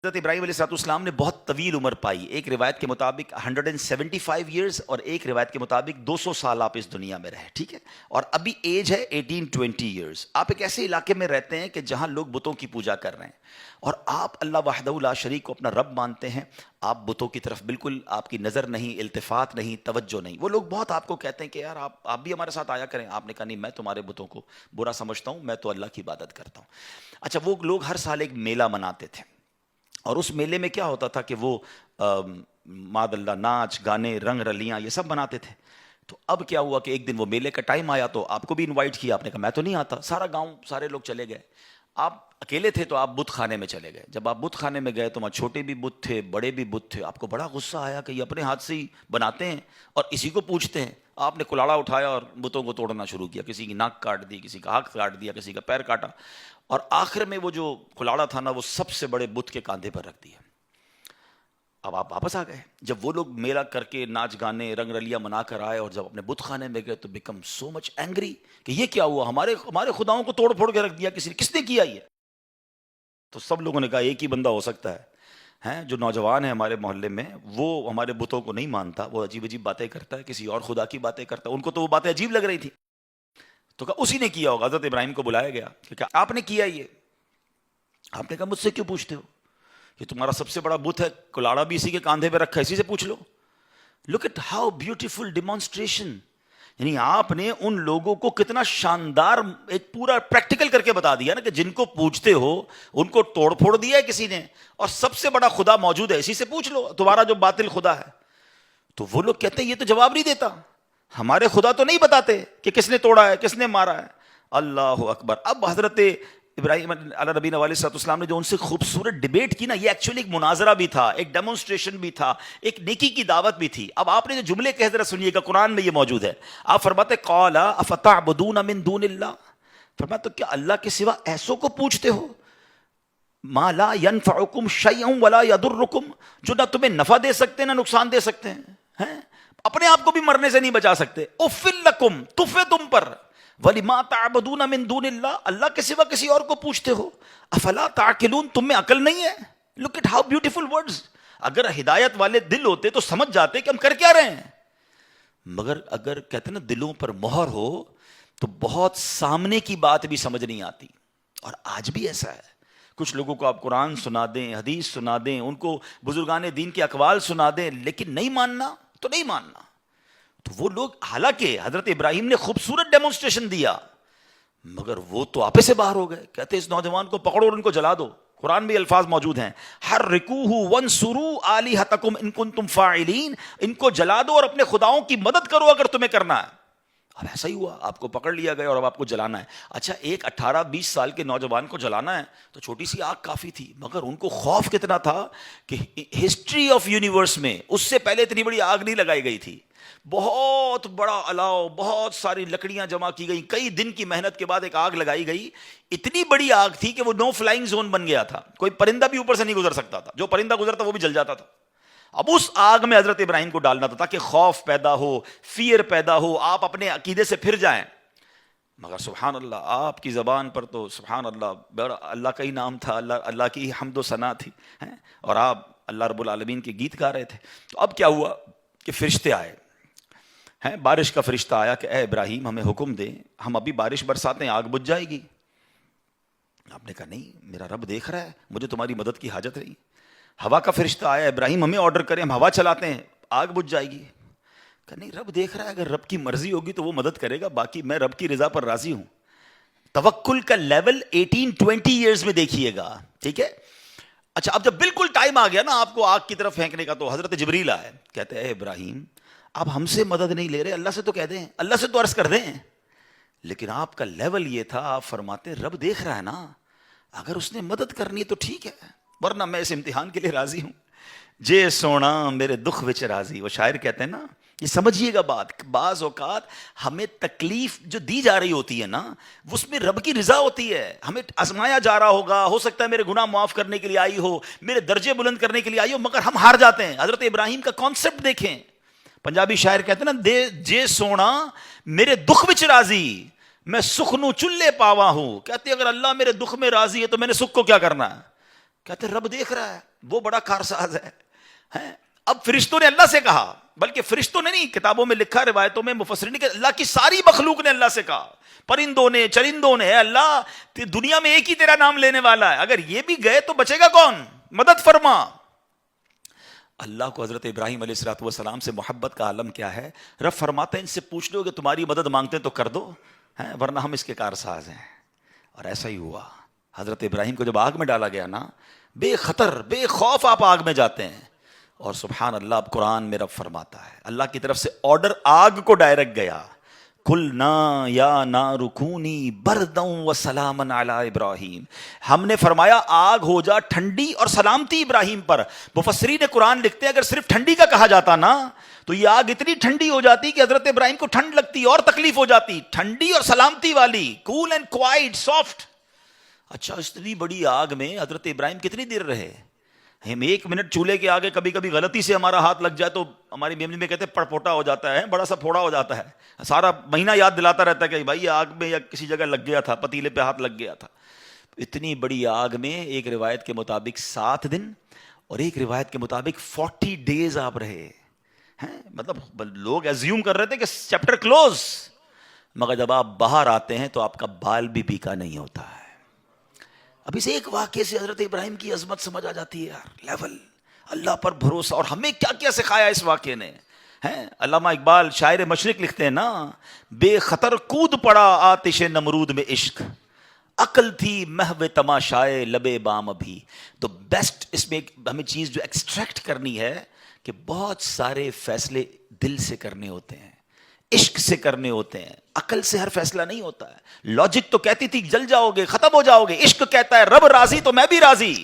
حضرت ابراہیم علیہ السلام نے بہت طویل عمر پائی. ایک روایت کے مطابق 175 ایئرز اور ایک روایت کے مطابق 200 سال آپ اس دنیا میں رہے. ٹھیک ہے, اور ابھی ایج ہے 18-20 ایئرز. آپ ایک ایسے علاقے میں رہتے ہیں کہ جہاں لوگ بتوں کی پوجا کر رہے ہیں, اور آپ اللہ وحدہ لا شریک کو اپنا رب مانتے ہیں. آپ بتوں کی طرف بالکل آپ کی نظر نہیں, التفات نہیں, توجہ نہیں. وہ لوگ بہت آپ کو کہتے ہیں کہ یار آپ بھی ہمارے ساتھ آیا کریں. آپ نے کہا نہیں, میں تمہارے بتوں کو برا سمجھتا ہوں, میں تو اللہ کی عبادت کرتا ہوں. اچھا, وہ لوگ ہر سال ایک میلہ مناتے تھے, اور اس میلے میں کیا ہوتا تھا کہ وہ ماد اللہ ناچ گانے رنگ رلیاں یہ سب بناتے تھے. تو اب کیا ہوا کہ ایک دن وہ میلے کا ٹائم آیا تو آپ کو بھی انوائٹ کیا. آپ نے کہا میں تو نہیں آتا. سارا گاؤں سارے لوگ چلے گئے, آپ اکیلے تھے تو آپ بت خانے میں چلے گئے. جب آپ بت خانے میں گئے تو وہاں چھوٹے بھی بت تھے, بڑے بھی بت تھے. آپ کو بڑا غصہ آیا کہ یہ اپنے ہاتھ سے ہی بناتے ہیں اور اسی کو پوجتے ہیں. آپ نے کلاڑا اٹھایا اور بتوں کو توڑنا شروع کیا. کسی کی ناک کاٹ دی, کسی کا ہاتھ کاٹ دیا, کسی کا پیر کاٹا, اور آخر میں وہ جو کلاڑا تھا نا وہ سب سے بڑے بت کے کاندھے پر رکھ دیا. اب آپ واپس آ گئے. جب وہ لوگ میلہ کر کے ناچ گانے رنگ رلیاں منا کر آئے اور جب اپنے بت خانے میں گئے تو بیکم سو مچ اینگری کہ یہ کیا ہوا, ہمارے خداؤں کو توڑ پھوڑ کے رکھ دیا, کس نے کیا یہ؟ تو سب لوگوں نے کہا ایک ہی بندہ ہو سکتا ہے جو نوجوان ہے ہمارے محلے میں, وہ ہمارے بتوں کو نہیں مانتا, وہ عجیب عجیب باتیں کرتا ہے, کسی اور خدا کی باتیں کرتا ہے. ان کو تو وہ باتیں عجیب لگ رہی تھی. تو کہا اسی نے کیا ہوگا. حضرت ابراہیم کو بلایا گیا کہ آپ نے کیا یہ. آپ نے کہا مجھ سے کیوں پوچھتے ہو, یہ تمہارا سب سے بڑا بت ہے, کلاڑا بھی اسی کے کاندھے پہ رکھا ہے, اسی سے پوچھ لو. Look at how beautiful demonstration. یعنی آپ نے ان لوگوں کو کتنا شاندار ایک پورا پریکٹیکل کر کے بتا دیا نا کہ جن کو پوچھتے ہو ان کو توڑ پھوڑ دیا ہے کسی نے, اور سب سے بڑا خدا موجود ہے, اسی سے پوچھ لو تمہارا جو باطل خدا ہے. تو وہ لوگ کہتے ہیں یہ تو جواب نہیں دیتا, ہمارے خدا تو نہیں بتاتے کہ کس نے توڑا ہے کس نے مارا ہے. اللہ اکبر. اب حضرت ابراہیم علیہ نبی علیہ السلام نے جو ان سے خوبصورت ڈیبیٹ کی نا, یہ ایکچولی ایک مناظرہ بھی تھا, ایک ڈیمونسٹریشن بھی تھا, ایک نیکی کی دعوت بھی تھی. اب آپ نے جو جملے کہہ ذرا سنیے گا, قرآن میں یہ موجود ہے. آپ فرماتے قال افتعبدون من دون اللہ, فرمایا تو کیا اللہ کے سوا ایسوں کو پوچھتے ہو, ما لا ينفعکم شیئا ولا یضرکم, جو نہ تمہیں نفع دے سکتے نہ نقصان دے سکتے ہیں, اپنے آپ کو بھی مرنے سے نہیں بچا سکتے. اف لکم, تف ہے تم پر, وَلِمَا تَعْبُدُونَ مِن دُونِ اللَّهِ, اللہ کے سوا کسی اور کو پوچھتے ہو. افلا تعقلون, تم میں عقل نہیں ہے. Look at how beautiful words. اگر ہدایت والے دل ہوتے تو سمجھ جاتے کہ ہم کر کیا رہے ہیں, مگر اگر کہتے ہیں نا دلوں پر مہر ہو تو بہت سامنے کی بات بھی سمجھ نہیں آتی. اور آج بھی ایسا ہے, کچھ لوگوں کو آپ قرآن سنا دیں, حدیث سنا دیں, ان کو بزرگان دین کے اقوال سنا دیں, لیکن نہیں ماننا تو نہیں ماننا. تو وہ لوگ, حالانکہ حضرت ابراہیم نے خوبصورت ڈیمونسٹریشن دیا, مگر وہ تو آپے سے باہر ہو گئے. کہتے اس نوجوان کو پکڑو اور ان کو جلا دو. قرآن میں الفاظ موجود ہیں, حرکوہ وانصروا آلہتکم ان کنتم فاعلین, ان کو جلا دو اور اپنے خداؤں کی مدد کرو اگر تمہیں کرنا ہے. اب ایسا ہی ہوا, آپ کو پکڑ لیا گیا اور اب آپ کو جلانا ہے. اچھا, ایک 18-20 سال کے نوجوان کو جلانا ہے تو چھوٹی سی آگ کافی تھی, مگر ان کو خوف کتنا تھا کہ ہسٹری آف یونیورس میں اس سے پہلے اتنی بڑی آگ نہیں لگائی گئی تھی. بہت بڑا الاؤ, بہت ساری لکڑیاں جمع کی گئی, کئی دن کی محنت کے بعد ایک آگ لگائی گئی. اتنی بڑی آگ تھی کہ وہ نو فلائنگ زون بن گیا تھا, کوئی پرندہ بھی اوپر سے نہیں گزر سکتا تھا, جو پرندہ گزرتا وہ بھی جل جاتا تھا. اب اس آگ میں حضرت ابراہیم کو ڈالنا تھا تاکہ خوف پیدا ہو, فیئر پیدا ہو, آپ اپنے عقیدے سے پھر جائیں. مگر سبحان اللہ, آپ کی زبان پر تو سبحان اللہ, اللہ کا ہی نام تھا, اللہ کی حمد و ثنا تھی, اور آپ اللہ رب العالمین کے گیت گا رہے تھے. تو اب کیا ہوا کہ فرشتے آئے, بارش کا فرشتہ آیا کہ اے ابراہیم ہمیں حکم دیں, ہم ابھی بارش برساتے ہیں آگ بجھ جائے گی. آپ نے کہا نہیں, میرا رب دیکھ رہا ہے, مجھے تمہاری مدد کی حاجت نہیں. ہوا کا فرشتہ آیا, ابراہیم ہمیں آرڈر کریں, ہم ہوا چلاتے ہیں آگ بجھ جائے گی. کہ نہیں, رب دیکھ رہا ہے, اگر رب کی مرضی ہوگی تو وہ مدد کرے گا, باقی میں رب کی رضا پر راضی ہوں. توکل کا لیول 18-20 ایئرز میں دیکھیے گا, ٹھیک ہے. اچھا, اب جب بالکل ٹائم آ گیا نا آپ کو آگ کی طرف پھینکنے کا, تو حضرت جبریل آئے, کہتے ہیں اے ابراہیم آپ ہم سے مدد نہیں لے رہے, اللہ سے تو کہہ دیں, اللہ سے تو عرض کر دیں. لیکن آپ کا لیول یہ تھا, آپ فرماتے رب دیکھ رہا ہے نا, اگر اس نے مدد کرنی ہے تو ٹھیک ہے, ورنہ میں اس امتحان کے لیے راضی ہوں. جے سونا میرے دکھ وچ راضی. وہ شاعر کہتے ہیں نا, یہ سمجھیے گا بات, بعض اوقات ہمیں تکلیف جو دی جا رہی ہوتی ہے نا, اس میں رب کی رضا ہوتی ہے. ہمیں آزمایا جا رہا ہوگا, ہو سکتا ہے میرے گناہ معاف کرنے کے لیے آئی ہو, میرے درجے بلند کرنے کے لیے آئی ہو, مگر ہم ہار جاتے ہیں. حضرت ابراہیم کا کانسیپٹ دیکھیں, پنجابی شاعر کہتے ہیں نا, جے سونا میرے دکھ وچ راضی, میں سکھ نو چلے پاوا ہوں. کہتے اگر اللہ میرے دکھ میں راضی ہے تو میں نے سکھ کو کیا کرنا ہے. کہتے رب دیکھ رہا ہے, وہ بڑا کارساز ہے. اب فرشتوں نے اللہ سے کہا, بلکہ فرشتوں نے نہیں, کتابوں میں لکھا, روایتوں میں مفسرین نے کہ اللہ کی ساری مخلوق نے اللہ سے کہا, پرندوں نے, چرندوں نے, اے اللہ دنیا میں ایک ہی تیرا نام لینے والا ہے, اگر یہ بھی گئے تو بچے گا کون, مدد فرما. اللہ کو حضرت ابراہیم علیہ الصلوۃ والسلام سے محبت کا عالم کیا ہے. رب فرماتے ہیں ان سے پوچھ لو کہ تمہاری مدد مانگتے ہیں تو کر دو, ورنہ ہم اس کے کارساز ہیں. اور ایسا ہی ہوا. حضرت ابراہیم کو جب آگ میں ڈالا گیا نا, بے خطر بے خوف آپ آگ میں جاتے ہیں, اور سبحان اللہ اب قرآن میں رب فرماتا ہے, اللہ کی طرف سے آرڈر آگ کو ڈائریکٹ گیا, قلنا یا نار کونی بردا وسلاما علی ابراہیم. ہم نے فرمایا آگ ہو جا ٹھنڈی اور سلامتی ابراہیم پر. مفسرین قرآن لکھتے ہیں اگر صرف ٹھنڈی کا کہا جاتا نا تو یہ آگ اتنی ٹھنڈی ہو جاتی کہ حضرت ابراہیم کو ٹھنڈ لگتی اور تکلیف ہو جاتی. ٹھنڈی اور سلامتی والی, کول اینڈ کوائٹ سافٹ. اچھا اتنی بڑی آگ میں حضرت ابراہیم کتنی دیر رہے؟ ہم ایک منٹ چولہے کے آگے کبھی کبھی غلطی سے ہمارا ہاتھ لگ جائے تو ہماری میموری میں کہتے ہیں پڑپوٹا ہو جاتا ہے, بڑا سا پھوڑا ہو جاتا ہے, سارا مہینہ یاد دلاتا رہتا ہے کہ بھائی آگ میں یا کسی جگہ لگ گیا تھا, پتیلے پہ ہاتھ لگ گیا تھا. اتنی بڑی آگ میں ایک روایت کے مطابق 7 دن اور ایک روایت کے مطابق 40 days آپ رہے ہیں. مطلب لوگ ایزیوم کر رہے تھے کہ چیپٹر کلوز, مگر جب آپ باہر آتے ہیں تو آپ کا بال بھی پیکا نہیں ہوتا ہے. اب اس ایک واقعے سے حضرت ابراہیم کی عظمت سمجھ آ جاتی ہے یار, لیول, اللہ پر بھروسہ. اور ہمیں کیا کیا سکھایا اس واقعے نے. علامہ اقبال شاعر مشرق لکھتے ہیں نا, بے خطر کود پڑا آتش نمرود میں عشق, عقل تھی محو تماشائے لبے بام ابھی. تو بیسٹ اس میں ہمیں چیز جو ایکسٹریکٹ کرنی ہے کہ بہت سارے فیصلے دل سے کرنے ہوتے ہیں, عشق سے کرنے ہوتے ہیں. عقل سے ہر فیصلہ نہیں ہوتا ہے. لاجک تو کہتی تھی جل جاؤ گے, ختم ہو جاؤ گے. عشق کہتا ہے رب راضی تو میں بھی راضی.